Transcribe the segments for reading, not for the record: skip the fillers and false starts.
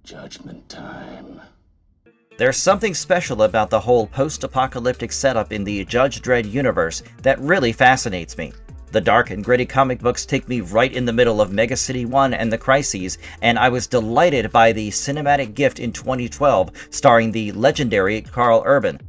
Judgment time. There's something special about the whole post-apocalyptic setup in the Judge Dredd universe that really fascinates me. The dark and gritty comic books take me right in the middle of Mega City 1 and the Crises, and I was delighted by the cinematic gift in 2012 starring the legendary Karl Urban.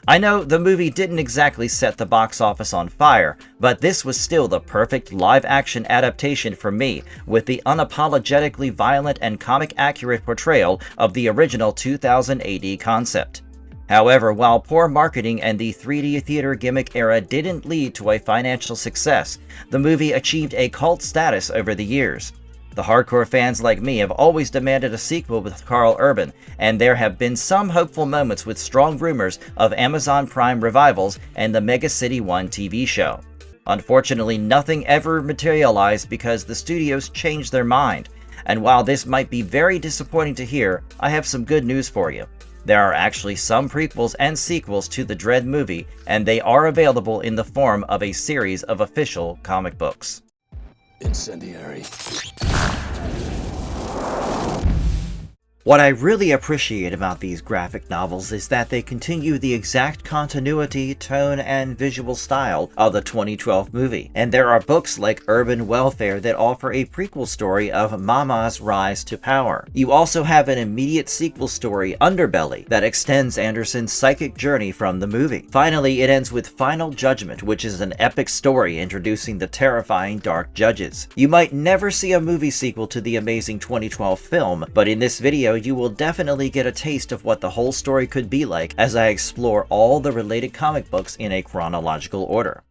I know the movie didn't exactly set the box office on fire, but this was still the perfect live-action adaptation for me, with the unapologetically violent and comic-accurate portrayal of the original 2000 AD concept. However, while poor marketing and the 3D theater gimmick era didn't lead to a financial success, the movie achieved a cult status over the years. The hardcore fans like me have always demanded a sequel with Karl Urban, and there have been some hopeful moments with strong rumors of Amazon Prime revivals and the Mega City 1 TV show. Unfortunately, nothing ever materialized because the studios changed their mind, and while this might be very disappointing to hear, I have some good news for you. There are actually some prequels and sequels to the Dredd movie, and they are available in the form of a series of official comic books. Incendiary. What I really appreciate about these graphic novels is that they continue the exact continuity, tone, and visual style of the 2012 movie, and there are books like Urban Welfare that offer a prequel story of Mama's rise to power. You also have an immediate sequel story, Underbelly, that extends Anderson's psychic journey from the movie. Finally, it ends with Final Judgment, which is an epic story introducing the terrifying Dark Judges. You might never see a movie sequel to the amazing 2012 film, but in this video you will definitely get a taste of what the whole story could be like as I explore all the related comic books in a chronological order.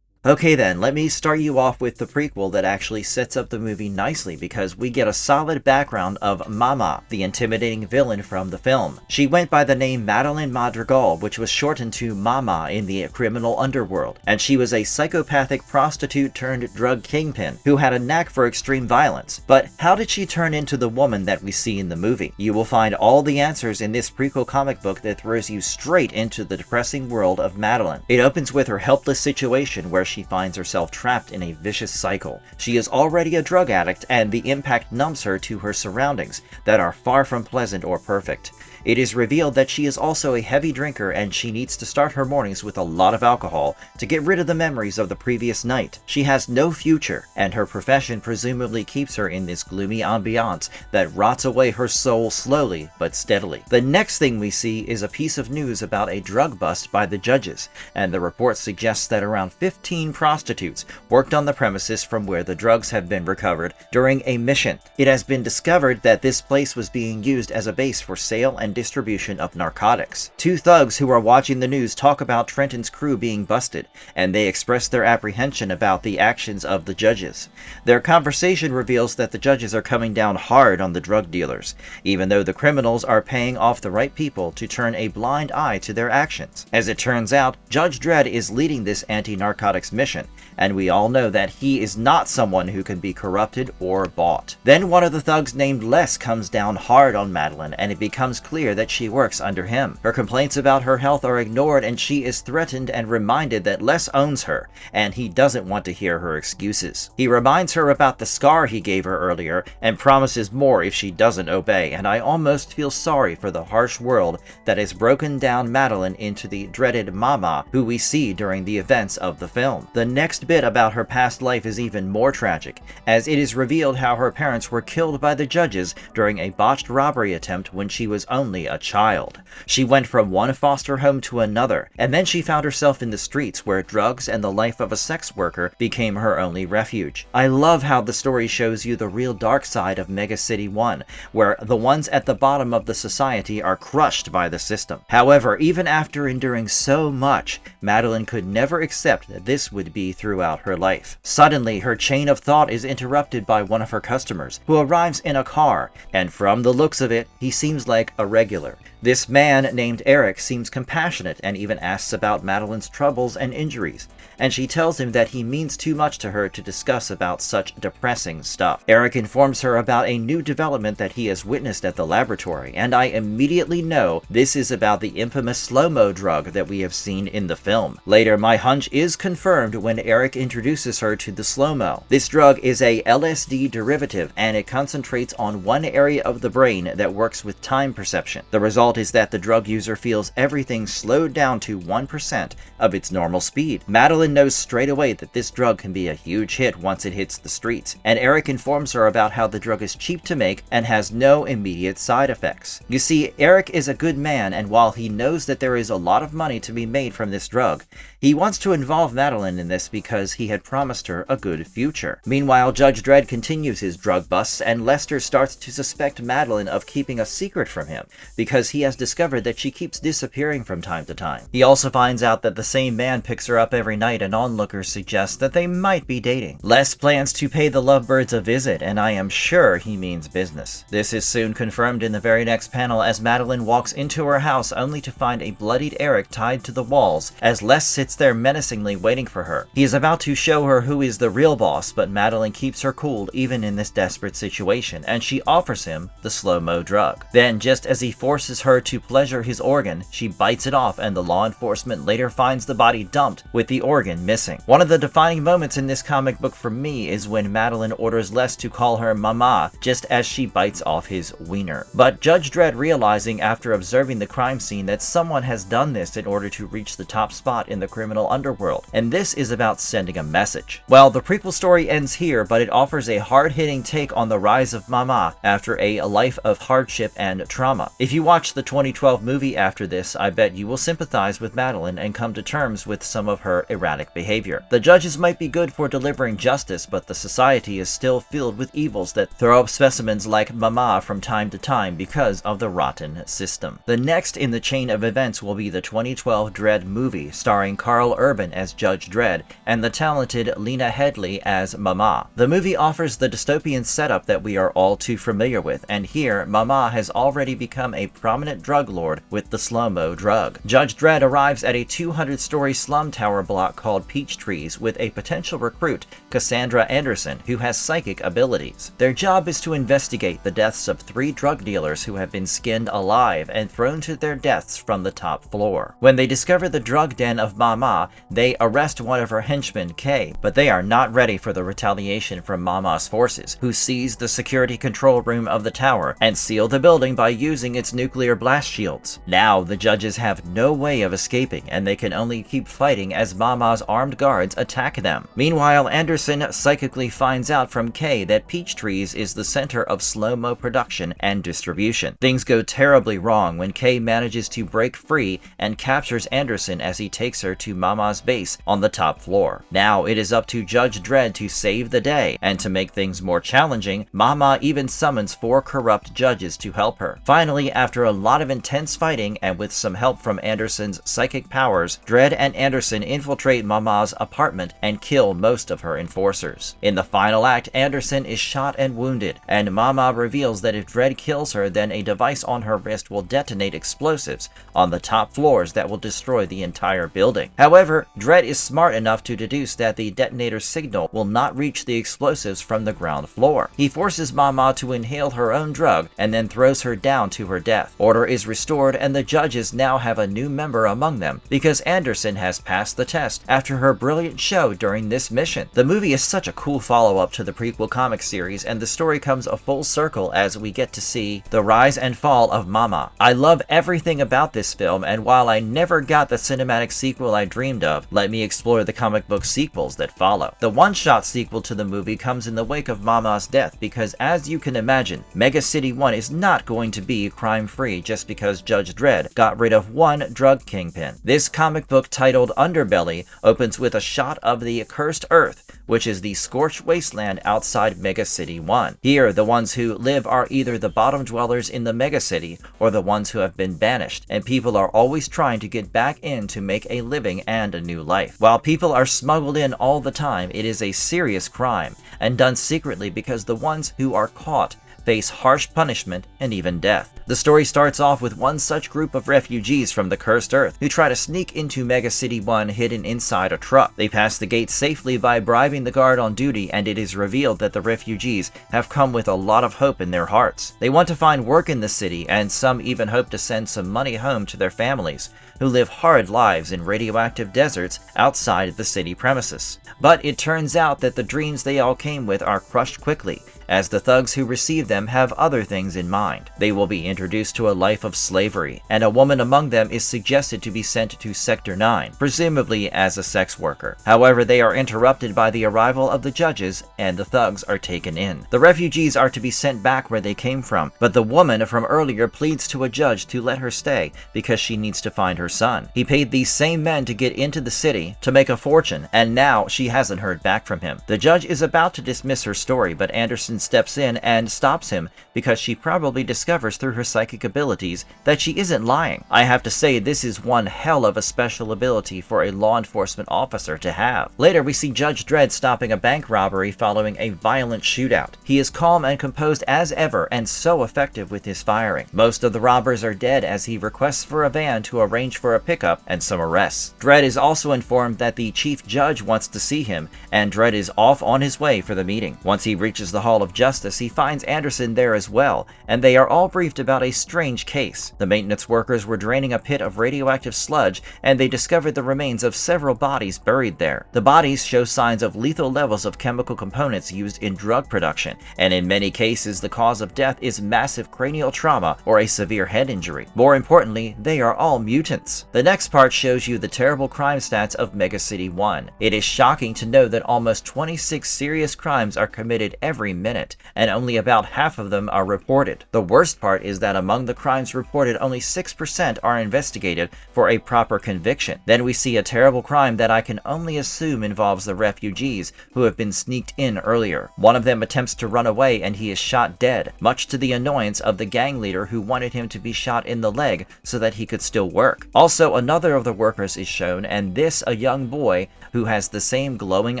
Okay then, let me start you off with the prequel that actually sets up the movie nicely because we get a solid background of Mama, the intimidating villain from the film. She went by the name Madeline Madrigal, which was shortened to Mama in the criminal underworld, and she was a psychopathic prostitute turned drug kingpin who had a knack for extreme violence. But how did she turn into the woman that we see in the movie? You will find all the answers in this prequel comic book that throws you straight into the depressing world of Madeline. It opens with her helpless situation where she finds herself trapped in a vicious cycle. She is already a drug addict, and the impact numbs her to her surroundings that are far from pleasant or perfect. It is revealed that she is also a heavy drinker and she needs to start her mornings with a lot of alcohol to get rid of the memories of the previous night. She has no future, and her profession presumably keeps her in this gloomy ambiance that rots away her soul slowly but steadily. The next thing we see is a piece of news about a drug bust by the judges, and the report suggests that around 15 prostitutes worked on the premises from where the drugs have been recovered during a mission. It has been discovered that this place was being used as a base for sale and distribution of narcotics. Two thugs who are watching the news talk about Trenton's crew being busted, and they express their apprehension about the actions of the judges. Their conversation reveals that the judges are coming down hard on the drug dealers, even though the criminals are paying off the right people to turn a blind eye to their actions. As it turns out, Judge Dredd is leading this anti-narcotics mission, and we all know that he is not someone who can be corrupted or bought. Then one of the thugs named Les comes down hard on Madeline, and it becomes clear that she works under him. Her complaints about her health are ignored, and she is threatened and reminded that Les owns her, and he doesn't want to hear her excuses. He reminds her about the scar he gave her earlier, and promises more if she doesn't obey, and I almost feel sorry for the harsh world that has broken down Madeline into the dreaded Mama who we see during the events of the film. The next bit about her past life is even more tragic, as it is revealed how her parents were killed by the judges during a botched robbery attempt when she was only a child. She went from one foster home to another, and then she found herself in the streets where drugs and the life of a sex worker became her only refuge. I love how the story shows you the real dark side of Mega City 1, where the ones at the bottom of the society are crushed by the system. However, even after enduring so much, Madeline could never accept that this would be throughout her life. Suddenly, her chain of thought is interrupted by one of her customers, who arrives in a car, and from the looks of it, he seems like a regular. This man named Eric seems compassionate and even asks about Madeline's troubles and injuries, and she tells him that he means too much to her to discuss about such depressing stuff. Eric informs her about a new development that he has witnessed at the laboratory, and I immediately know this is about the infamous slow-mo drug that we have seen in the film. Later, my hunch is confirmed when Eric introduces her to the slow-mo. This drug is a LSD derivative, and it concentrates on one area of the brain that works with time perception. The result is that the drug user feels everything slowed down to 1% of its normal speed. Madeline knows straight away that this drug can be a huge hit once it hits the streets, and Eric informs her about how the drug is cheap to make and has no immediate side effects. You see, Eric is a good man, and while he knows that there is a lot of money to be made from this drug, he wants to involve Madeline in this because he had promised her a good future. Meanwhile, Judge Dredd continues his drug busts, and Lester starts to suspect Madeline of keeping a secret from him because he has discovered that she keeps disappearing from time to time. He also finds out that the same man picks her up every night, and onlookers suggest that they might be dating. Les plans to pay the lovebirds a visit, and I am sure he means business. This is soon confirmed in the very next panel as Madeline walks into her house only to find a bloodied Eric tied to the walls as Les sits there menacingly waiting for her. He is about to show her who is the real boss, but Madeline keeps her cool even in this desperate situation, and she offers him the slow-mo drug. Then, just as he forces her to pleasure his organ, she bites it off, and the law enforcement later finds the body dumped with the organ missing. One of the defining moments in this comic book for me is when Madeline orders Les to call her Mama just as she bites off his wiener. But Judge Dredd, realizing after observing the crime scene that someone has done this in order to reach the top spot in the criminal underworld, and this is about sending a message. Well, the prequel story ends here, but it offers a hard-hitting take on the rise of Mama after a life of hardship and trauma. If you watch the 2012 movie after this, I bet you will sympathize with Madeline and come to terms with some of her erratic behavior. The judges might be good for delivering justice, but the society is still filled with evils that throw up specimens like Mama from time to time because of the rotten system. The next in the chain of events will be the 2012 Dredd movie, starring Carl Urban as Judge Dredd and the talented Lena Headey as Mama. The movie offers the dystopian setup that we are all too familiar with, and here Mama has already become a prominent drug lord with the slow-mo drug. Judge Dredd arrives at a 200-story slum tower block called Peachtrees with a potential recruit, Cassandra Anderson, who has psychic abilities. Their job is to investigate the deaths of 3 drug dealers who have been skinned alive and thrown to their deaths from the top floor. When they discover the drug den of Mama, they arrest one of her henchmen, Kay, but they are not ready for the retaliation from Mama's forces, who seize the security control room of the tower and seal the building by using its nuclear blast shields. Now, the judges have no way of escaping, and they can only keep fighting as Mama's armed guards attack them. Meanwhile, Anderson psychically finds out from Kay that Peachtrees is the center of slow-mo production and distribution. Things go terribly wrong when Kay manages to break free and captures Anderson as he takes her to Mama's base on the top floor. Now it is up to Judge Dredd to save the day, and to make things more challenging, Mama even summons 4 corrupt judges to help her. Finally, after a lot of intense fighting and with some help from Anderson's psychic powers, Dredd and Anderson infiltrate Mama's apartment and kill most of her enforcers. In the final act, Anderson is shot and wounded, and Mama reveals that if Dredd kills her, then a device on her wrist will detonate explosives on the top floors that will destroy the entire building. However, Dredd is smart enough to deduce that the detonator signal will not reach the explosives from the ground floor. He forces Mama to inhale her own drug and then throws her down to her death. Order is restored, and the judges now have a new member among them because Anderson has passed the test after her brilliant show during this mission. The movie is such a cool follow-up to the prequel comic series, and the story comes a full circle as we get to see the rise and fall of Mama. I love everything about this film, and while I never got the cinematic sequel I dreamed of, let me explore the comic book sequels that follow. The one-shot sequel to the movie comes in the wake of Mama's death because, as you can imagine, Mega City 1 is not going to be crime-free just because Judge Dredd got rid of one drug kingpin. This comic book, titled Underbelly, opens with a shot of the Accursed Earth, which is the scorched wasteland outside Mega City 1. Here, the ones who live are either the bottom dwellers in the Mega City or the ones who have been banished, and people are always trying to get back in to make a living and a new life. While people are smuggled in all the time, it is a serious crime, and done secretly because the ones who are caught face harsh punishment and even death. The story starts off with one such group of refugees from the Cursed Earth who try to sneak into Mega City 1 hidden inside a truck. They pass the gate safely by bribing the guard on duty, and it is revealed that the refugees have come with a lot of hope in their hearts. They want to find work in the city, and some even hope to send some money home to their families, who live hard lives in radioactive deserts outside the city premises. But it turns out that the dreams they all came with are crushed quickly, as the thugs who receive them have other things in mind. They will be introduced to a life of slavery, and a woman among them is suggested to be sent to Sector 9, presumably as a sex worker. However, they are interrupted by the arrival of the judges, and the thugs are taken in. The refugees are to be sent back where they came from, but the woman from earlier pleads to a judge to let her stay because she needs to find her son. He paid these same men to get into the city to make a fortune, and now she hasn't heard back from him. The judge is about to dismiss her story, but Anderson steps in and stops him because she probably discovers through her psychic abilities that she isn't lying. I have to say, this is one hell of a special ability for a law enforcement officer to have. Later, we see Judge Dredd stopping a bank robbery following a violent shootout. He is calm and composed as ever and so effective with his firing. Most of the robbers are dead as he requests for a van to arrange for a pickup and some arrests. Dredd is also informed that the chief judge wants to see him, and Dredd is off on his way for the meeting. Once he reaches the Hall of Justice, he finds Anderson there as well, and they are all briefed about a strange case. The maintenance workers were draining a pit of radioactive sludge, and they discovered the remains of several bodies buried there. The bodies show signs of lethal levels of chemical components used in drug production, and in many cases the cause of death is massive cranial trauma or a severe head injury. More importantly, they are all mutants. The next part shows you the terrible crime stats of Mega City 1. It is shocking to know that almost 26 serious crimes are committed every minute, and only about half of them are reported. The worst part is that among the crimes reported, only 6% are investigated for a proper conviction. Then we see a terrible crime that I can only assume involves the refugees who have been sneaked in earlier. One of them attempts to run away and he is shot dead, much to the annoyance of the gang leader who wanted him to be shot in the leg so that he could still work. Also, another of the workers is shown, and this a young boy who has the same glowing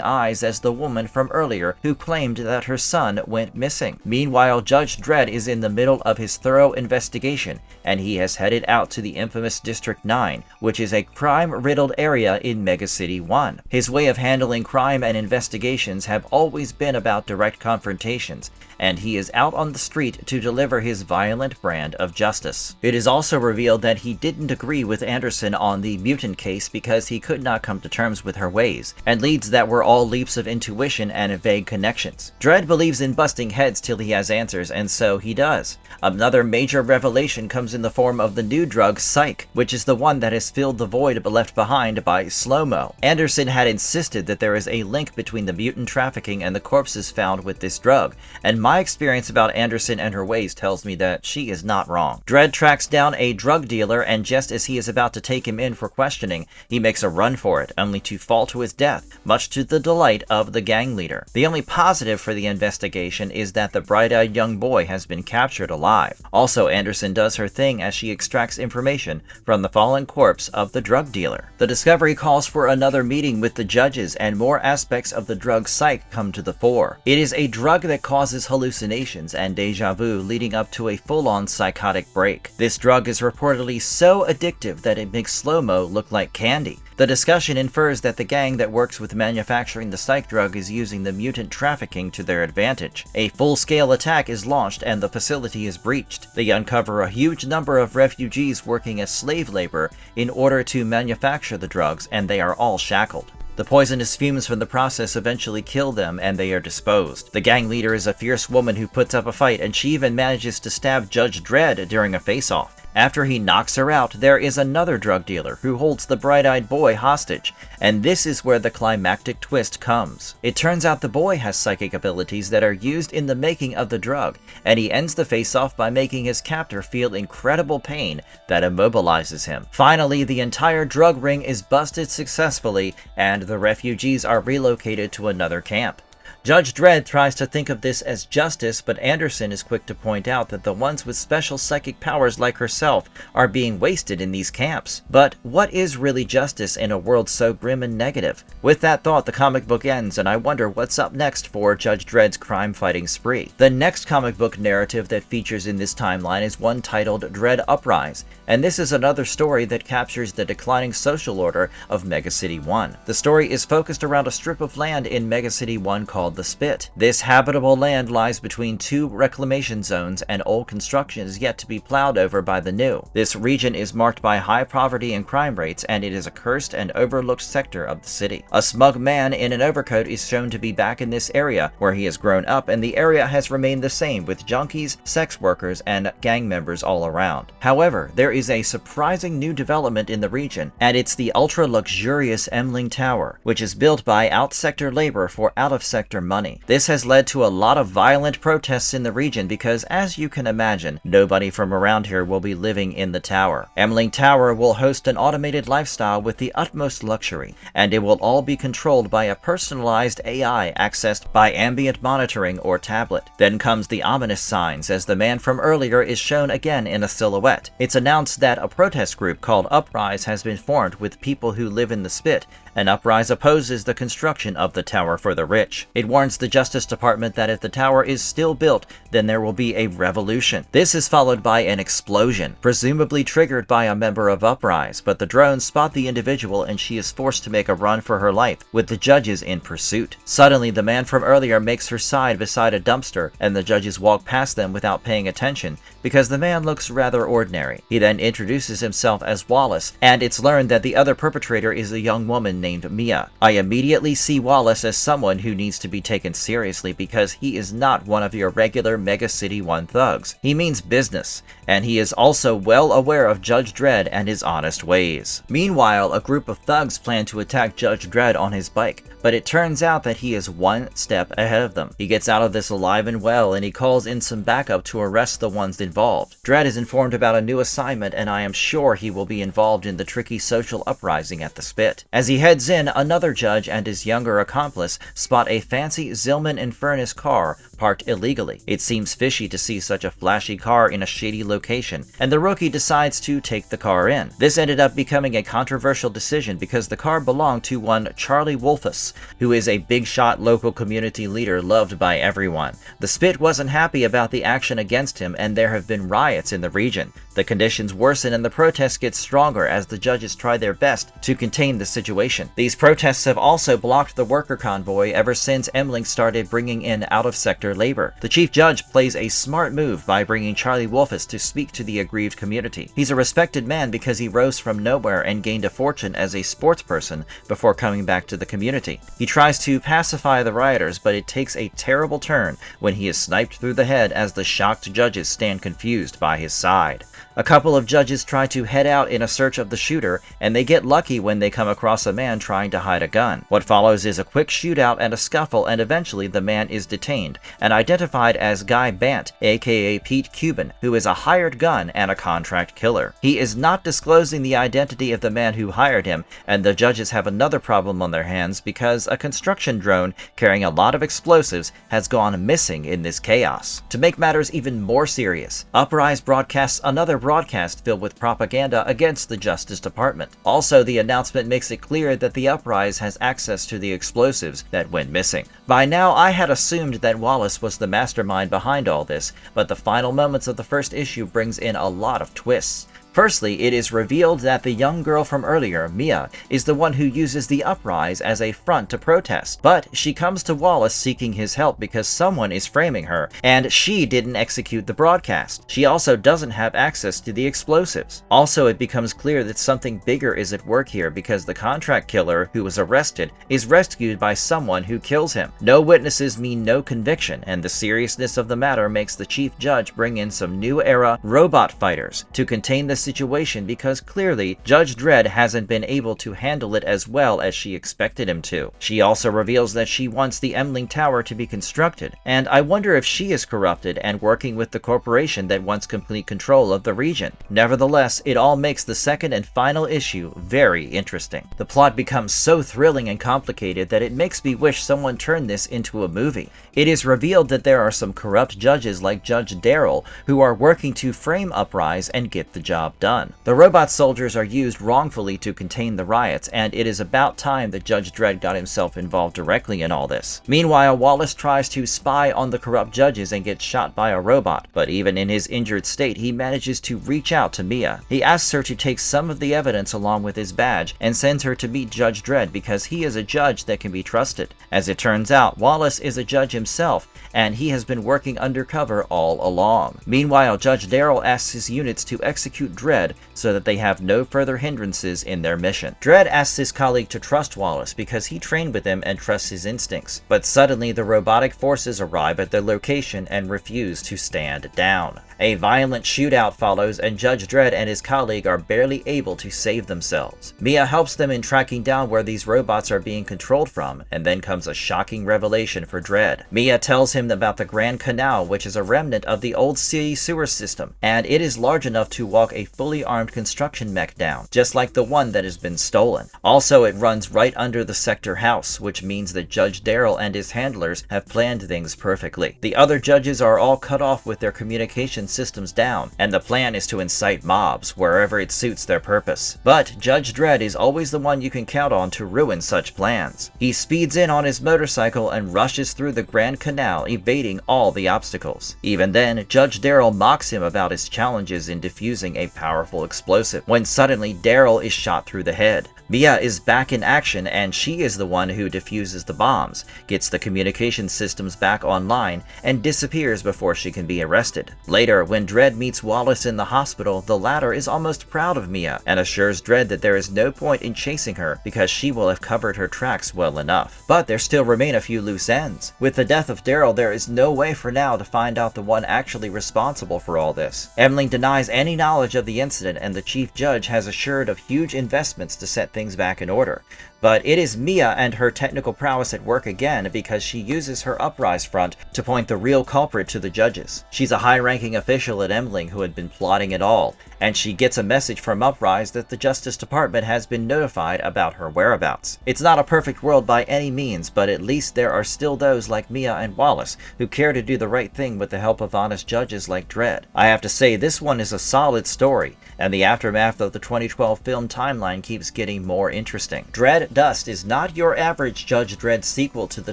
eyes as the woman from earlier who claimed that her son went missing. Meanwhile, Judge Dredd is in the middle of his thorough investigation, and he has headed out to the infamous District 9, which is a crime-riddled area in Mega City 1. His way of handling crime and investigations have always been about direct confrontations, and he is out on the street to deliver his violent brand of justice. It is also revealed that he didn't agree with Anderson on the mutant case because he could not come to terms with her ways, and leads that were all leaps of intuition and vague connections. Dredd believes in busting heads till he has answers, and so he does. Another major revelation comes in the form of the new drug Psych, which is the one that has filled the void left behind by Slow-Mo. Anderson had insisted that there is a link between the mutant trafficking and the corpses found with this drug, and my experience about Anderson and her ways tells me that she is not wrong. Dredd tracks down a drug dealer, and just as he is about to take him in for questioning, he makes a run for it, only to fall to his death, much to the delight of the gang leader. The only positive for the investigation is that the bright-eyed young boy has been captured alive. Also, Anderson does her thing as she extracts information from the fallen corpse of the drug dealer. The discovery calls for another meeting with the judges, and more aspects of the drug Psych come to the fore. It is a drug that causes hallucinations and deja vu, leading up to a full-on psychotic break. This drug is reportedly so addictive that it makes Slow-Mo look like candy. The discussion infers that the gang that works with manufacturing the psych drug is using the mutant trafficking to their advantage. A full-scale attack is launched and the facility is breached. They uncover a huge number of refugees working as slave labor in order to manufacture the drugs, and they are all shackled. The poisonous fumes from the process eventually kill them, and they are disposed. The gang leader is a fierce woman who puts up a fight, and she even manages to stab Judge Dredd during a face-off. After he knocks her out, there is another drug dealer who holds the bright-eyed boy hostage, and this is where the climactic twist comes. It turns out the boy has psychic abilities that are used in the making of the drug, and he ends the face-off by making his captor feel incredible pain that immobilizes him. Finally, the entire drug ring is busted successfully, and the refugees are relocated to another camp. Judge Dredd tries to think of this as justice, but Anderson is quick to point out that the ones with special psychic powers like herself are being wasted in these camps. But what is really justice in a world so grim and negative? With that thought, the comic book ends, and I wonder what's up next for Judge Dredd's crime-fighting spree. The next comic book narrative that features in this timeline is one titled Dredd Uprise, and this is another story that captures the declining social order of Mega City 1. The story is focused around a strip of land in Mega City 1 called the Spit. This habitable land lies between two reclamation zones, and old construction is yet to be plowed over by the new. This region is marked by high poverty and crime rates, and it is a cursed and overlooked sector of the city. A smug man in an overcoat is shown to be back in this area, where he has grown up, and the area has remained the same, with junkies, sex workers, and gang members all around. However, there is a surprising new development in the region, and it's the ultra-luxurious Emling Tower, which is built by out-sector labor for out-of-sector money. This has led to a lot of violent protests in the region because, as you can imagine, nobody from around here will be living in the tower. Emling Tower will host an automated lifestyle with the utmost luxury, and it will all be controlled by a personalized AI accessed by ambient monitoring or tablet. Then comes the ominous signs, as the man from earlier is shown again in a silhouette. It's announced that a protest group called Uprise has been formed with people who live in the Spit, and Uprise opposes the construction of the tower for the rich. It warns the Justice Department that if the tower is still built, then there will be a revolution. This is followed by an explosion, presumably triggered by a member of Uprise, but the drones spot the individual and she is forced to make a run for her life, with the judges in pursuit. Suddenly, the man from earlier makes her side beside a dumpster, and the judges walk past them without paying attention, because the man looks rather ordinary. He then introduces himself as Wallace, and it's learned that the other perpetrator is a young woman named Mia. I immediately see Wallace as someone who needs to be taken seriously because he is not one of your regular Mega City 1 thugs. He means business, and he is also well aware of Judge Dredd and his honest ways. Meanwhile, a group of thugs plan to attack Judge Dredd on his bike, but it turns out that he is one step ahead of them. He gets out of this alive and well, and he calls in some backup to arrest the ones involved. Dredd is informed about a new assignment, and I am sure he will be involved in the tricky social uprising at the Spit. As he heads in, another judge and his younger accomplice spot a fancy Zillman and Furnace car parked illegally. It seems fishy to see such a flashy car in a shady location, and the rookie decides to take the car in. This ended up becoming a controversial decision because the car belonged to one Charlie Wolfus, who is a big-shot local community leader loved by everyone. The Spit wasn't happy about the action against him, and there have been riots in the region. The conditions worsen and the protests get stronger as the judges try their best to contain the situation. These protests have also blocked the worker convoy ever since Emling started bringing in out-of-sector labor. The chief judge plays a smart move by bringing Charlie Wolfus to speak to the aggrieved community. He's a respected man because he rose from nowhere and gained a fortune as a sports person before coming back to the community. He tries to pacify the rioters, but it takes a terrible turn when he is sniped through the head as the shocked judges stand confused by his side. A couple of judges try to head out in a search of the shooter, and they get lucky when they come across a man trying to hide a gun. What follows is a quick shootout and a scuffle, and eventually the man is detained and identified as Guy Bant, aka Pete Cuban, who is a hired gun and a contract killer. He is not disclosing the identity of the man who hired him, and the judges have another problem on their hands because a construction drone carrying a lot of explosives has gone missing in this chaos. To make matters even more serious, Uprise broadcasts another broadcast filled with propaganda against the Justice Department. Also, the announcement makes it clear that the Uprise has access to the explosives that went missing. By now, I had assumed that Wallace was the mastermind behind all this, but the final moments of the first issue brings in a lot of twists. Firstly, it is revealed that the young girl from earlier, Mia, is the one who uses the Uprise as a front to protest. But she comes to Wallace seeking his help because someone is framing her, and she didn't execute the broadcast. She also doesn't have access to the explosives. Also, it becomes clear that something bigger is at work here because the contract killer who was arrested is rescued by someone who kills him. No witnesses mean no conviction, and the seriousness of the matter makes the chief judge bring in some new era robot fighters to contain the situation because clearly Judge Dredd hasn't been able to handle it as well as she expected him to. She also reveals that she wants the Emling Tower to be constructed, and I wonder if she is corrupted and working with the corporation that wants complete control of the region. Nevertheless, it all makes the second and final issue very interesting. The plot becomes so thrilling and complicated that it makes me wish someone turned this into a movie. It is revealed that there are some corrupt judges like Judge Daryl who are working to frame Uprise and get the job done. The robot soldiers are used wrongfully to contain the riots, and it is about time that Judge Dredd got himself involved directly in all this. Meanwhile, Wallace tries to spy on the corrupt judges and gets shot by a robot, but even in his injured state, he manages to reach out to Mia. He asks her to take some of the evidence along with his badge and sends her to meet Judge Dredd because he is a judge that can be trusted. As it turns out, Wallace is a judge himself, and he has been working undercover all along. Meanwhile, Judge Daryl asks his units to execute Dredd so that they have no further hindrances in their mission. Dredd asks his colleague to trust Wallace because he trained with him and trusts his instincts, but suddenly the robotic forces arrive at their location and refuse to stand down. A violent shootout follows, and Judge Dredd and his colleague are barely able to save themselves. Mia helps them in tracking down where these robots are being controlled from, and then comes a shocking revelation for Dredd. Mia tells him about the Grand Canal, which is a remnant of the old city sewer system, and it is large enough to walk a fully armed construction mech down, just like the one that has been stolen. Also, it runs right under the sector house, which means that Judge Daryl and his handlers have planned things perfectly. The other judges are all cut off with their communication systems down, and the plan is to incite mobs wherever it suits their purpose. But Judge Dredd is always the one you can count on to ruin such plans. He speeds in on his motorcycle and rushes through the Grand Canal, evading all the obstacles. Even then, Judge Daryl mocks him about his challenges in defusing a powerful explosive, when suddenly Daryl is shot through the head. Mia is back in action, and she is the one who defuses the bombs, gets the communication systems back online, and disappears before she can be arrested. Later, when Dredd meets Wallace in the hospital, the latter is almost proud of Mia, and assures Dredd that there is no point in chasing her because she will have covered her tracks well enough. But there still remain a few loose ends. With the death of Daryl, there is no way for now to find out the one actually responsible for all this. Emling denies any knowledge of the incident, and the chief judge has assured of huge investments to set things back in order. But it is Mia and her technical prowess at work again because she uses her Uprise front to point the real culprit to the judges. She's a high-ranking official at Emling who had been plotting it all, and she gets a message from Uprise that the Justice Department has been notified about her whereabouts. It's not a perfect world by any means, but at least there are still those like Mia and Wallace who care to do the right thing with the help of honest judges like Dredd. I have to say, this one is a solid story, and the aftermath of the 2012 film timeline keeps getting more interesting. Dredd Dust is not your average Judge Dredd sequel to the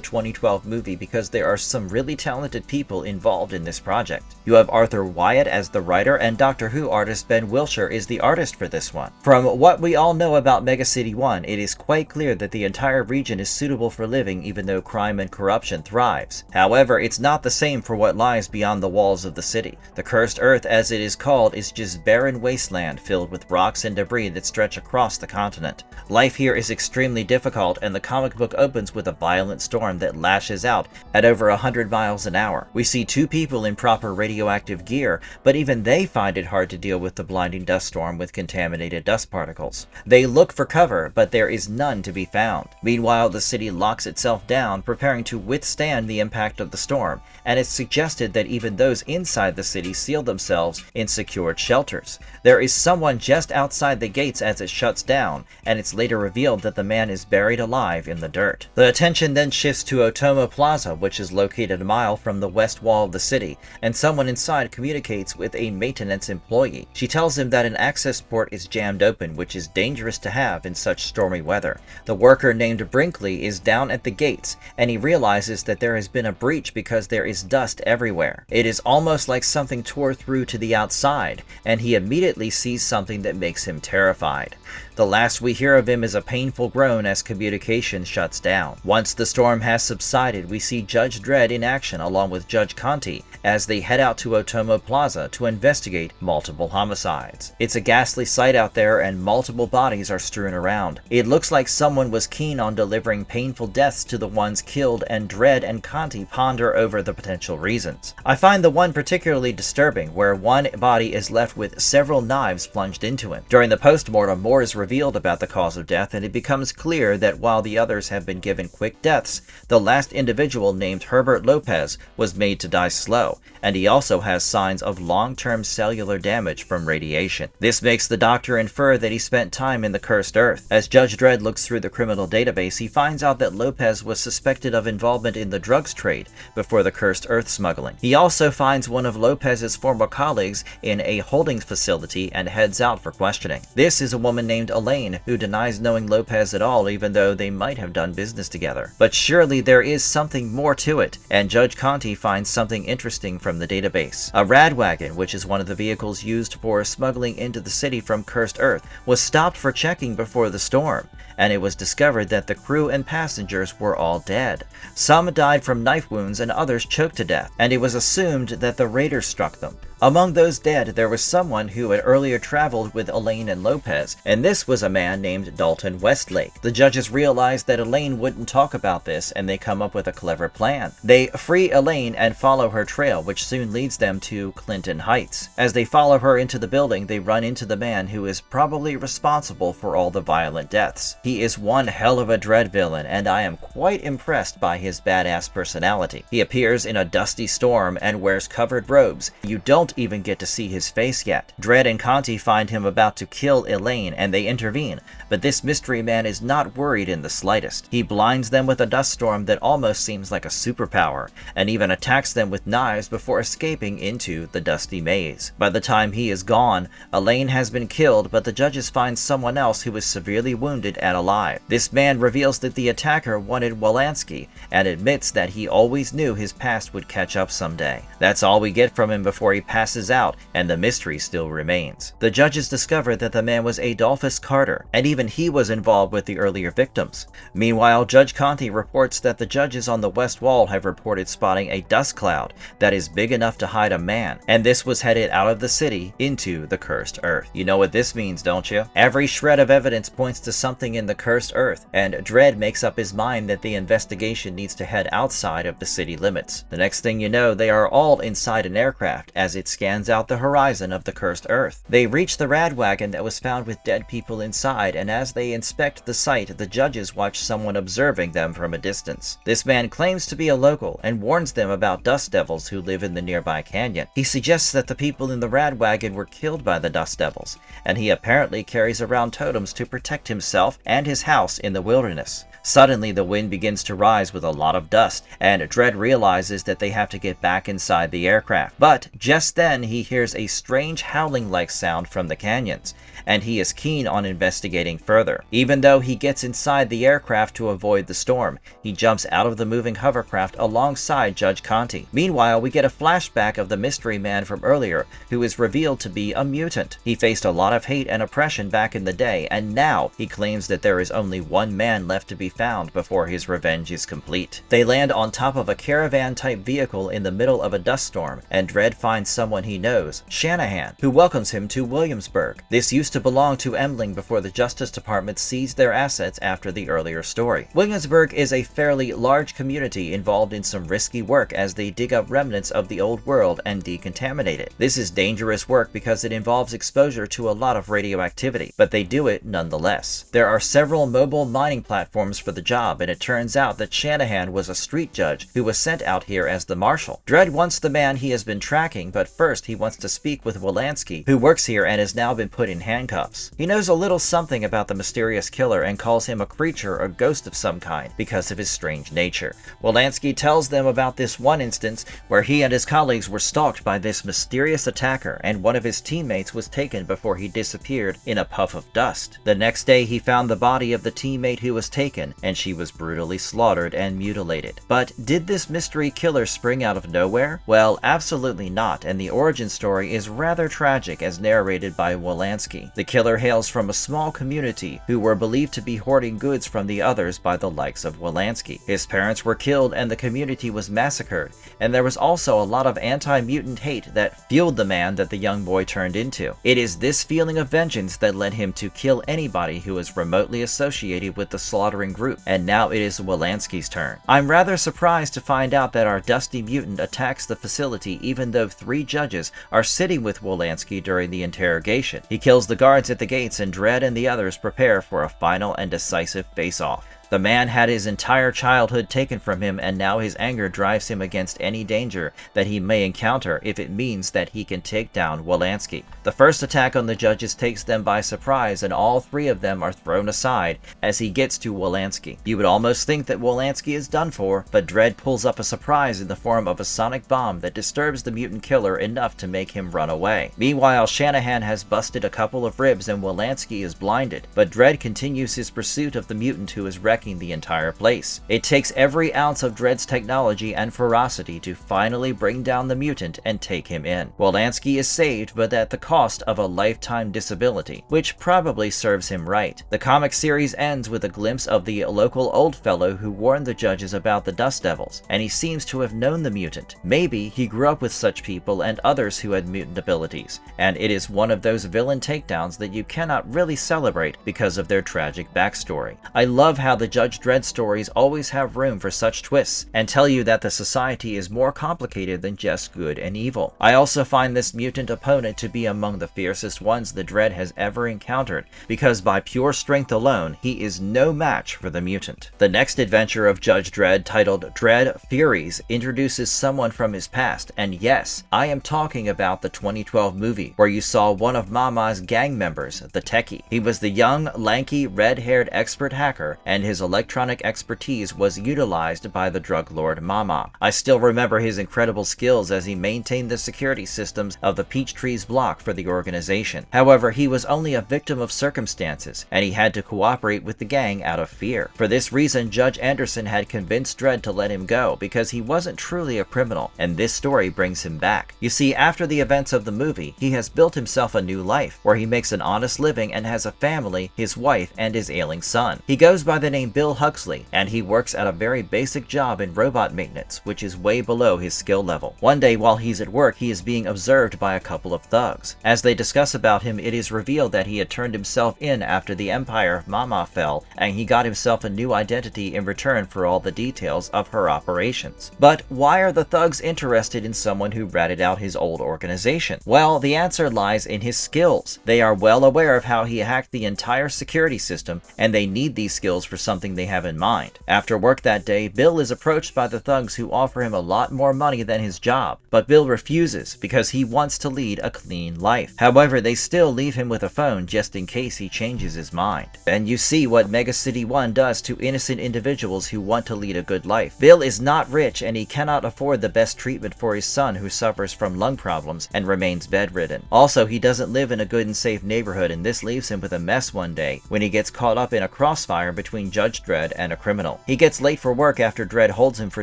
2012 movie because there are some really talented people involved in this project. You have Arthur Wyatt as the writer, and Doctor Who artist Ben Wilshire is the artist for this one. From what we all know about Mega City 1, it is quite clear that the entire region is suitable for living even though crime and corruption thrives. However, it's not the same for what lies beyond the walls of the city. The Cursed Earth, as it is called, is just barren wasteland filled with rocks and debris that stretch across the continent. Life here is extremely difficult, and the comic book opens with a violent storm that lashes out at over 100 miles an hour. We see two people in proper radioactive gear, but even they find it hard to deal with the blinding dust storm with contaminated dust particles. They look for cover, but there is none to be found. Meanwhile, the city locks itself down, preparing to withstand the impact of the storm, and it's suggested that even those inside the city seal themselves in secured shelters. There is someone just outside the gates as it shuts down, and it's later revealed that the man is buried alive in the dirt. The attention then shifts to Otomo Plaza, which is located a mile from the west wall of the city, and someone inside communicates with a maintenance employee. She tells him that an access port is jammed open, which is dangerous to have in such stormy weather. The worker named Brinkley is down at the gates, and he realizes that there has been a breach because there is dust everywhere. It is almost like something tore through to the outside, and he immediately sees something that makes him terrified. The last we hear of him is a painful groan thrown as communication shuts down. Once the storm has subsided, we see Judge Dredd in action along with Judge Conti as they head out to Otomo Plaza to investigate multiple homicides. It's a ghastly sight out there and multiple bodies are strewn around. It looks like someone was keen on delivering painful deaths to the ones killed, and Dredd and Conti ponder over the potential reasons. I find the one particularly disturbing, where one body is left with several knives plunged into him. During the postmortem, more is revealed about the cause of death, and it becomes clear that while the others have been given quick deaths, the last individual, named Herbert Lopez, was made to die slow, and he also has signs of long-term cellular damage from radiation. This makes the doctor infer that he spent time in the Cursed Earth. As Judge Dredd looks through the criminal database, he finds out that Lopez was suspected of involvement in the drugs trade before the Cursed Earth smuggling. He also finds one of Lopez's former colleagues in a holding facility and heads out for questioning. This is a woman named Elaine, who denies knowing Lopez at all, even though they might have done business together. But surely there is something more to it, and Judge Conti finds something interesting from the database. A rad wagon, which is one of the vehicles used for smuggling into the city from Cursed Earth, was stopped for checking before the storm, and it was discovered that the crew and passengers were all dead. Some died from knife wounds and others choked to death, and it was assumed that the raiders struck them. Among those dead, there was someone who had earlier traveled with Elaine and Lopez, and this was a man named Dalton Westlake. The judges realize that Elaine wouldn't talk about this, and they come up with a clever plan. They free Elaine and follow her trail, which soon leads them to Clinton Heights. As they follow her into the building, they run into the man who is probably responsible for all the violent deaths. He is one hell of a Dredd villain, and I am quite impressed by his badass personality. He appears in a dusty storm and wears covered robes. You don't even get to see his face yet. Dredd and Conti find him about to kill Elaine, and they intervene, but this mystery man is not worried in the slightest. He blinds them with a dust storm that almost seems like a superpower, and even attacks them with knives before escaping into the dusty maze. By the time he is gone, Elaine has been killed, but the judges find someone else who is severely wounded and alive. This man reveals that the attacker wanted Wolanski, and admits that he always knew his past would catch up someday. That's all we get from him before he passes out, and the mystery still remains. The judges discover that the man was Adolphus Carter, and even he was involved with the earlier victims. Meanwhile, Judge Conti reports that the judges on the west wall have reported spotting a dust cloud that is big enough to hide a man, and this was headed out of the city into the Cursed Earth. You know what this means, don't you? Every shred of evidence points to something in the Cursed Earth, and Dredd makes up his mind that the investigation needs to head outside of the city limits. The next thing you know, they are all inside an aircraft as it scans out the horizon of the Cursed Earth. They reach the rad wagon that was found with dead people inside, and as they inspect the site, the judges watch someone observing them from a distance. This man claims to be a local and warns them about dust devils who live in the nearby canyon. He suggests that the people in the rad wagon were killed by the dust devils, and he apparently carries around totems to protect himself and his house in the wilderness. Suddenly, the wind begins to rise with a lot of dust, and Dredd realizes that they have to get back inside the aircraft. But just then, he hears a strange howling-like sound from the canyons, and he is keen on investigating further. Even though he gets inside the aircraft to avoid the storm, he jumps out of the moving hovercraft alongside Judge Conti. Meanwhile, we get a flashback of the mystery man from earlier, who is revealed to be a mutant. He faced a lot of hate and oppression back in the day, and now he claims that there is only one man left to be found before his revenge is complete. They land on top of a caravan-type vehicle in the middle of a dust storm, and Dredd finds someone he knows, Shanahan, who welcomes him to Williamsburg. This used to belong to Emling before the Justice Department seized their assets after the earlier story. Williamsburg is a fairly large community involved in some risky work as they dig up remnants of the old world and decontaminate it. This is dangerous work because it involves exposure to a lot of radioactivity, but they do it nonetheless. There are several mobile mining platforms for the job, and it turns out that Shanahan was a street judge who was sent out here as the marshal. Dredd wants the man he has been tracking, but first he wants to speak with Wolanski, who works here and has now been put in handcuffs. He knows a little something about the mysterious killer and calls him a creature or ghost of some kind because of his strange nature. Wolanski tells them about this one instance where he and his colleagues were stalked by this mysterious attacker, and one of his teammates was taken before he disappeared in a puff of dust. The next day he found the body of the teammate who was taken, and she was brutally slaughtered and mutilated. But did this mystery killer spring out of nowhere? Well, absolutely not, and the origin story is rather tragic as narrated by Wolanski. The killer hails from a small community who were believed to be hoarding goods from the others by the likes of Wolanski. His parents were killed and the community was massacred, and there was also a lot of anti-mutant hate that fueled the man that the young boy turned into. It is this feeling of vengeance that led him to kill anybody who is remotely associated with the slaughtering group, and now it is Wolanski's turn. I'm rather surprised to find out that our dusty mutant attacks the facility even though 3 judges are sitting with Wolanski during the interrogation. He kills the guards at the gates, and Dredd and the others prepare for a final and decisive face-off. The man had his entire childhood taken from him, and now his anger drives him against any danger that he may encounter if it means that he can take down Wolanski. The first attack on the judges takes them by surprise, and all 3 of them are thrown aside as he gets to Wolanski. You would almost think that Wolanski is done for, but Dredd pulls up a surprise in the form of a sonic bomb that disturbs the mutant killer enough to make him run away. Meanwhile, Shanahan has busted a couple of ribs and Wolanski is blinded, but Dredd continues his pursuit of the mutant who is wrecking the entire place. It takes every ounce of Dredd's technology and ferocity to finally bring down the mutant and take him in. Wolanski is saved, but at the cost of a lifetime disability, which probably serves him right. The comic series ends with a glimpse of the local old fellow who warned the judges about the Dust Devils, and he seems to have known the mutant. Maybe he grew up with such people and others who had mutant abilities, and it is one of those villain takedowns that you cannot really celebrate because of their tragic backstory. I love how the Judge Dredd stories always have room for such twists and tell you that the society is more complicated than just good and evil. I also find this mutant opponent to be among the fiercest ones the Dredd has ever encountered, because by pure strength alone, he is no match for the mutant. The next adventure of Judge Dredd, titled Dredd Furies, introduces someone from his past, and yes, I am talking about the 2012 movie where you saw one of Mama's gang members, the Techie. He was the young, lanky, red-haired expert hacker, and his electronic expertise was utilized by the drug lord Mama. I still remember his incredible skills as he maintained the security systems of the Peachtree's block for the organization. However, he was only a victim of circumstances, and he had to cooperate with the gang out of fear. For this reason, Judge Anderson had convinced Dredd to let him go because he wasn't truly a criminal, and this story brings him back. You see, after the events of the movie, he has built himself a new life, where he makes an honest living and has a family, his wife, and his ailing son. He goes by the name Bill Huxley, and he works at a very basic job in robot maintenance, which is way below his skill level. One day while he's at work, he is being observed by a couple of thugs. As they discuss about him, it is revealed that he had turned himself in after the empire of Mama fell, and he got himself a new identity in return for all the details of her operations. But why are the thugs interested in someone who ratted out his old organization? Well, the answer lies in his skills. They are well aware of how he hacked the entire security system, and they need these skills for something they have in mind. After work that day, Bill is approached by the thugs who offer him a lot more money than his job, but Bill refuses because he wants to lead a clean life. However, they still leave him with a phone just in case he changes his mind. And you see what Mega City 1 does to innocent individuals who want to lead a good life. Bill is not rich, and he cannot afford the best treatment for his son who suffers from lung problems and remains bedridden. Also, he doesn't live in a good and safe neighborhood, and this leaves him with a mess one day when he gets caught up in a crossfire between Judge Dredd and a criminal. He gets late for work after Dredd holds him for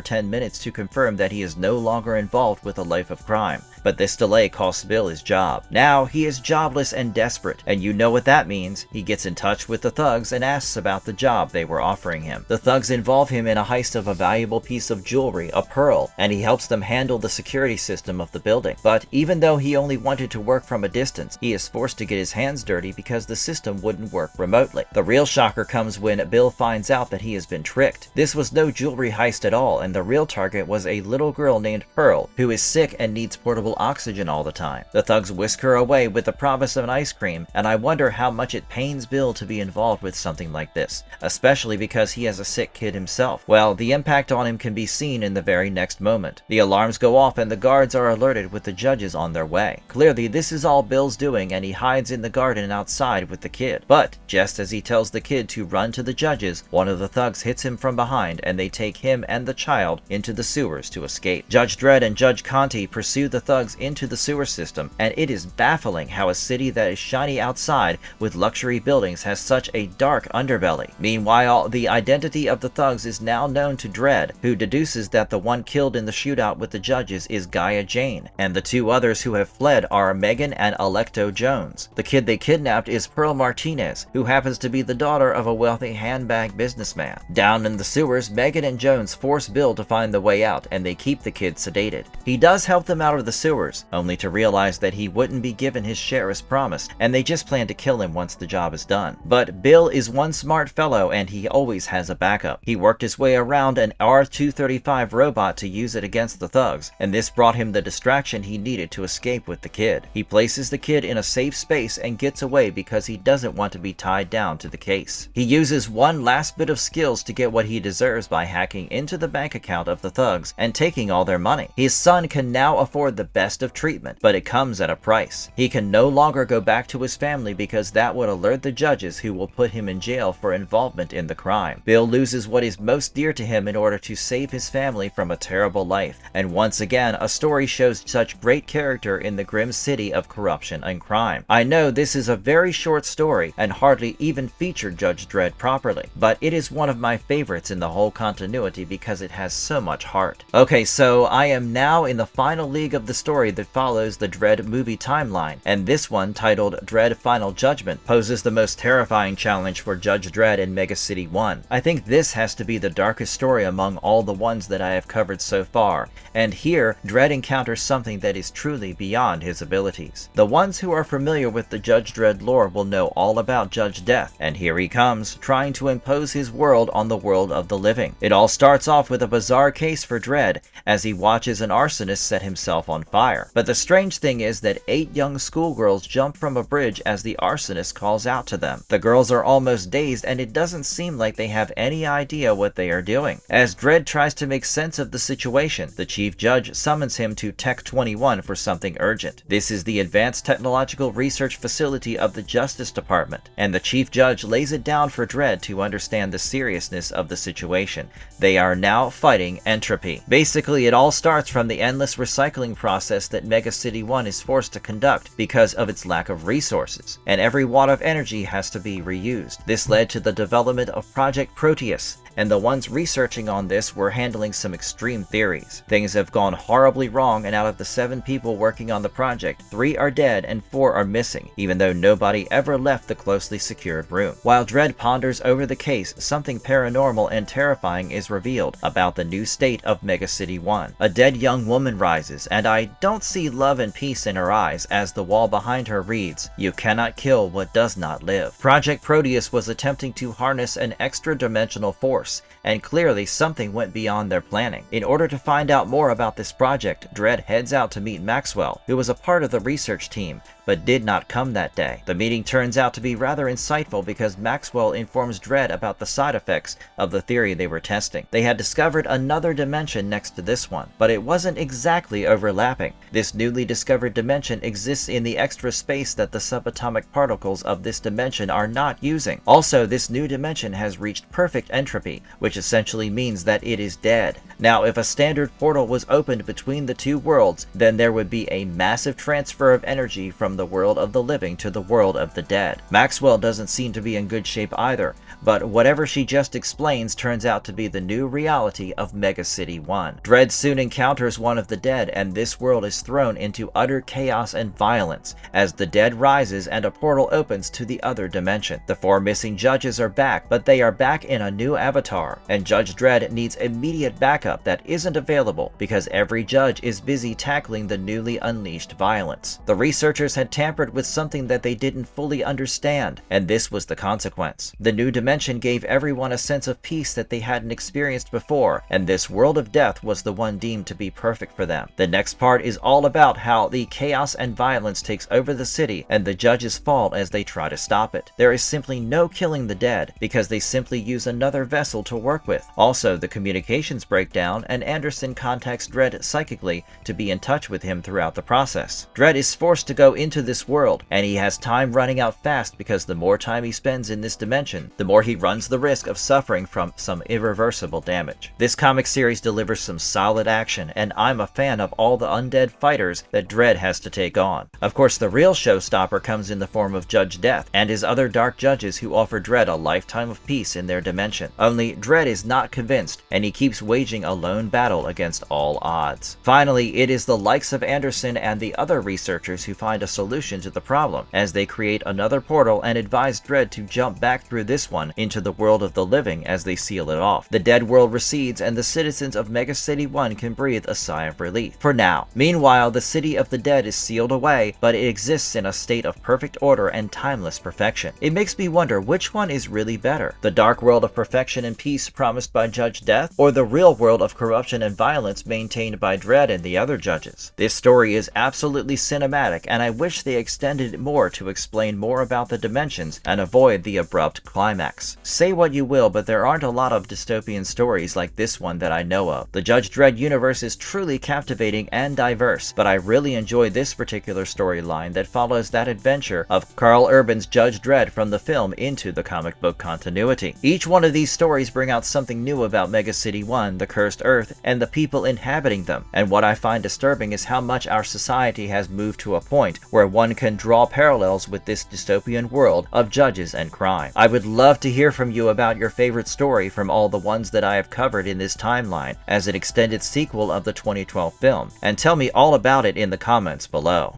10 minutes to confirm that he is no longer involved with a life of crime. But this delay costs Bill his job. Now, he is jobless and desperate, and you know what that means. He gets in touch with the thugs and asks about the job they were offering him. The thugs involve him in a heist of a valuable piece of jewelry, a pearl, and he helps them handle the security system of the building. But even though he only wanted to work from a distance, he is forced to get his hands dirty because the system wouldn't work remotely. The real shocker comes when Bill finds out that he has been tricked. This was no jewelry heist at all, and the real target was a little girl named Pearl, who is sick and needs portable oxygen all the time. The thugs whisk her away with the promise of an ice cream, and I wonder how much it pains Bill to be involved with something like this, especially because he has a sick kid himself. Well, the impact on him can be seen in the very next moment. The alarms go off and the guards are alerted with the judges on their way. Clearly, this is all Bill's doing, and he hides in the garden outside with the kid. But just as he tells the kid to run to the judges, one of the thugs hits him from behind, and they take him and the child into the sewers to escape. Judge Dredd and Judge Conti pursue the thugs thugs into the sewer system, and it is baffling how a city that is shiny outside with luxury buildings has such a dark underbelly. Meanwhile, the identity of the thugs is now known to Dredd, who deduces that the one killed in the shootout with the judges is Gaia Jane, and the two others who have fled are Megan and Alecto Jones. The kid they kidnapped is Pearl Martinez, who happens to be the daughter of a wealthy handbag businessman. Down in the sewers, Megan and Jones force Bill to find the way out, and they keep the kid sedated. He does help them out of the sewers, only to realize that he wouldn't be given his share as promised, and they just plan to kill him once the job is done. But Bill is one smart fellow, and he always has a backup. He worked his way around an R-235 robot to use it against the thugs, and this brought him the distraction he needed to escape with the kid. He places the kid in a safe space and gets away because he doesn't want to be tied down to the case. He uses one last bit of skills to get what he deserves by hacking into the bank account of the thugs and taking all their money. His son can now afford the best of treatment, but it comes at a price. He can no longer go back to his family because that would alert the judges, who will put him in jail for involvement in the crime. Bill loses what is most dear to him in order to save his family from a terrible life, and once again a story shows such great character in the grim city of corruption and crime. I know this is a very short story and hardly even featured Judge Dredd properly, but it is one of my favorites in the whole continuity because it has so much heart. Okay, so I am now in the final league of the story that follows the Dredd movie timeline, and this one, titled Dredd Final Judgment, poses the most terrifying challenge for Judge Dredd in Mega City 1. I think this has to be the darkest story among all the ones that I have covered so far, and here Dredd encounters something that is truly beyond his abilities. The ones who are familiar with the Judge Dredd lore will know all about Judge Death, and here he comes, trying to impose his world on the world of the living. It all starts off with a bizarre case for Dredd, as he watches an arsonist set himself on fire. But the strange thing is that 8 young schoolgirls jump from a bridge as the arsonist calls out to them. The girls are almost dazed, and it doesn't seem like they have any idea what they are doing. As Dredd tries to make sense of the situation, the chief judge summons him to Tech 21 for something urgent. This is the Advanced Technological Research Facility of the Justice Department, and the chief judge lays it down for Dredd to understand the seriousness of the situation. They are now fighting entropy. Basically, it all starts from the endless recycling process that Mega City 1 is forced to conduct because of its lack of resources, and every watt of energy has to be reused. This led to the development of Project Proteus, and the ones researching on this were handling some extreme theories. Things have gone horribly wrong, and out of the 7 people working on the project, 3 are dead and 4 are missing, even though nobody ever left the closely secured room. While Dredd ponders over the case, something paranormal and terrifying is revealed about the new state of Mega City 1. A dead young woman rises, and I don't see love and peace in her eyes as the wall behind her reads, "You cannot kill what does not live." Project Proteus was attempting to harness an extra-dimensional force, and clearly something went beyond their planning. In order to find out more about this project, Dredd heads out to meet Maxwell, who was a part of the research team, but did not come that day. The meeting turns out to be rather insightful because Maxwell informs Dredd about the side effects of the theory they were testing. They had discovered another dimension next to this one, but it wasn't exactly overlapping. This newly discovered dimension exists in the extra space that the subatomic particles of this dimension are not using. Also, this new dimension has reached perfect entropy, which essentially means that it is dead. Now, if a standard portal was opened between the two worlds, then there would be a massive transfer of energy from the world of the living to the world of the dead. Maxwell doesn't seem to be in good shape either, but whatever she just explains turns out to be the new reality of Mega City 1. Dredd soon encounters one of the dead, and this world is thrown into utter chaos and violence as the dead rises and a portal opens to the other dimension. The 4 missing judges are back, but they are back in a new avatar, and Judge Dredd needs immediate backup that isn't available because every judge is busy tackling the newly unleashed violence. The researchers had tampered with something that they didn't fully understand, and this was the consequence. The new dimension gave everyone a sense of peace that they hadn't experienced before, and this world of death was the one deemed to be perfect for them. The next part is all about how the chaos and violence takes over the city and the judges fall as they try to stop it. There is simply no killing the dead because they simply use another vessel vessel to work with. Also, the communications break down, and Anderson contacts Dredd psychically to be in touch with him throughout the process. Dredd is forced to go into this world, and he has time running out fast because the more time he spends in this dimension, the more he runs the risk of suffering from some irreversible damage. This comic series delivers some solid action, and I'm a fan of all the undead fighters that Dredd has to take on. Of course, the real showstopper comes in the form of Judge Death and his other dark judges who offer Dredd a lifetime of peace in their dimension. Only Dredd is not convinced, and he keeps waging a lone battle against all odds. Finally, it is the likes of Anderson and the other researchers who find a solution to the problem, as they create another portal and advise Dredd to jump back through this one into the world of the living as they seal it off. The dead world recedes, and the citizens of Mega City 1 can breathe a sigh of relief. For now. Meanwhile, the city of the dead is sealed away, but it exists in a state of perfect order and timeless perfection. It makes me wonder which one is really better. The dark world of perfection and peace promised by Judge Death, or the real world of corruption and violence maintained by Dredd and the other judges. This story is absolutely cinematic, and I wish they extended it more to explain more about the dimensions and avoid the abrupt climax. Say what you will, but there aren't a lot of dystopian stories like this one that I know of. The Judge Dredd universe is truly captivating and diverse, but I really enjoy this particular storyline that follows that adventure of Karl Urban's Judge Dredd from the film into the comic book continuity. Each one of these stories bring out something new about Mega City 1, the Cursed Earth, and the people inhabiting them, and what I find disturbing is how much our society has moved to a point where one can draw parallels with this dystopian world of judges and crime. I would love to hear from you about your favorite story from all the ones that I have covered in this timeline as an extended sequel of the 2012 film, and tell me all about it in the comments below.